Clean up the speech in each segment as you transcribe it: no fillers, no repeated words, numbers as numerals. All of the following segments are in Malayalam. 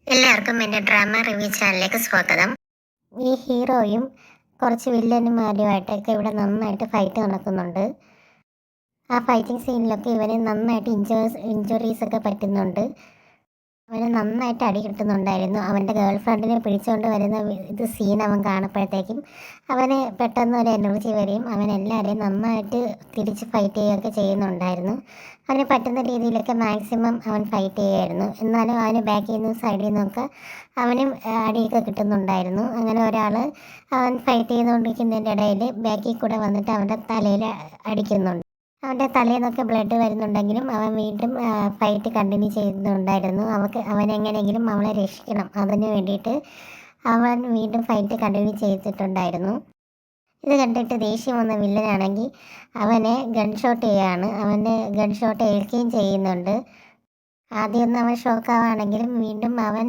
എല്ലാവർക്കും എൻ്റെ ഡ്രാമ റിവ്യൂ ചാനലിലേക്ക് സ്വാഗതം. ഈ ഹീറോയും കുറച്ച് വില്ലന്മാരുമായിട്ടൊക്കെ ഇവിടെ നന്നായിട്ട് ഫൈറ്റ് നടക്കുന്നുണ്ട്. ആ ഫൈറ്റിംഗ് സീനിലൊക്കെ ഇവന് നന്നായിട്ട് ഇഞ്ചുറീസ് ഒക്കെ പറ്റുന്നുണ്ട്. അവന് നന്നായിട്ട് അടി കിട്ടുന്നുണ്ടായിരുന്നു. അവൻ്റെ ഗേൾ ഫ്രണ്ടിനെ പിടിച്ചുകൊണ്ട് വരുന്ന സീൻ അവൻ കാണുമ്പോഴത്തേക്കും അവന് പെട്ടെന്ന് ഒരു എനർജി വരികയും അവൻ എല്ലാവരെയും നന്നായിട്ട് തിരിച്ച് ഫൈറ്റ് ചെയ്യുകയൊക്കെ ചെയ്യുന്നുണ്ടായിരുന്നു. അവന് പറ്റുന്ന രീതിയിലൊക്കെ മാക്സിമം അവൻ ഫൈറ്റ് ചെയ്യുമായിരുന്നു. എന്നാലും അവന് ബാക്കിൽ നിന്നും സൈഡിൽ നിന്നൊക്കെ അവനും അടിയൊക്കെ കിട്ടുന്നുണ്ടായിരുന്നു. അങ്ങനെ ഒരാൾ അവൻ ഫൈറ്റ് ചെയ്തുകൊണ്ടിരിക്കുന്നതിൻ്റെ ഇടയിൽ ബാക്കിൽ കൂടെ വന്നിട്ട് അവൻ്റെ തലയിൽ അടിക്കുന്നുണ്ട്. അവൻ്റെ തലയിൽ നിന്നൊക്കെ ബ്ലഡ് വരുന്നുണ്ടെങ്കിലും അവൻ വീണ്ടും ഫൈറ്റ് കണ്ടിന്യൂ ചെയ്യുന്നുണ്ടായിരുന്നു. അവനെങ്ങനെയെങ്കിലും അവളെ രക്ഷിക്കണം, അതിന് വേണ്ടിയിട്ട് അവൻ വീണ്ടും ഫൈറ്റ് കണ്ടിന്യൂ ചെയ്തിട്ടുണ്ടായിരുന്നു. ഇത് കണ്ടിട്ട് ദേഷ്യം വന്ന വില്ലനാണെങ്കിൽ അവനെ ഗൺ ഷോട്ട് ചെയ്യുകയാണ്. അവന് ഗൺ ഷോട്ട് ഏൽക്കുകയും ചെയ്യുന്നുണ്ട്. ആദ്യമൊന്നും അവൻ ഷോക്കാവുകയാണെങ്കിലും വീണ്ടും അവൻ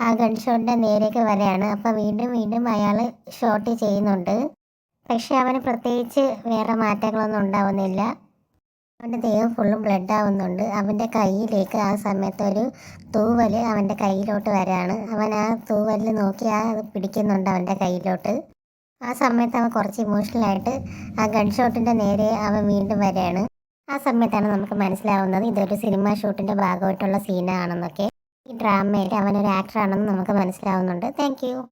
ആ ഗൺ ഷോട്ടിൻ്റെ നേരേക്ക് വരികയാണ്. അപ്പോൾ വീണ്ടും അയാൾ ഷോട്ട് ചെയ്യുന്നുണ്ട്. പക്ഷെ അവന് പ്രത്യേകിച്ച് വേറെ മാറ്റങ്ങളൊന്നും ഉണ്ടാവുന്നില്ല. അവൻ്റെ ദേഹം ഫുള്ളും ബ്ലഡ് ആവുന്നുണ്ട്. അവൻ്റെ കയ്യിലേക്ക് ആ സമയത്ത് ഒരു തൂവൽ അവൻ്റെ കയ്യിലോട്ട് വരാണ്. അവൻ ആ തൂവലിൽ നോക്കി പിടിക്കുന്നുണ്ട് അവൻ്റെ കയ്യിലോട്ട്. ആ സമയത്ത് അവൻ കുറച്ച് ഇമോഷണലായിട്ട് ആ ഗൺ ഷോട്ടിൻ്റെ നേരെ അവൻ വീണ്ടും വരികയാണ്. ആ സമയത്താണ് നമുക്ക് മനസ്സിലാവുന്നത് ഇതൊരു സിനിമ ഷൂട്ടിൻ്റെ ഭാഗമായിട്ടുള്ള സീനാണെന്നൊക്കെ. ഈ ഡ്രാമയിൽ അവനൊരു ആക്ടറാണെന്ന് നമുക്ക് മനസ്സിലാവുന്നുണ്ട്. താങ്ക്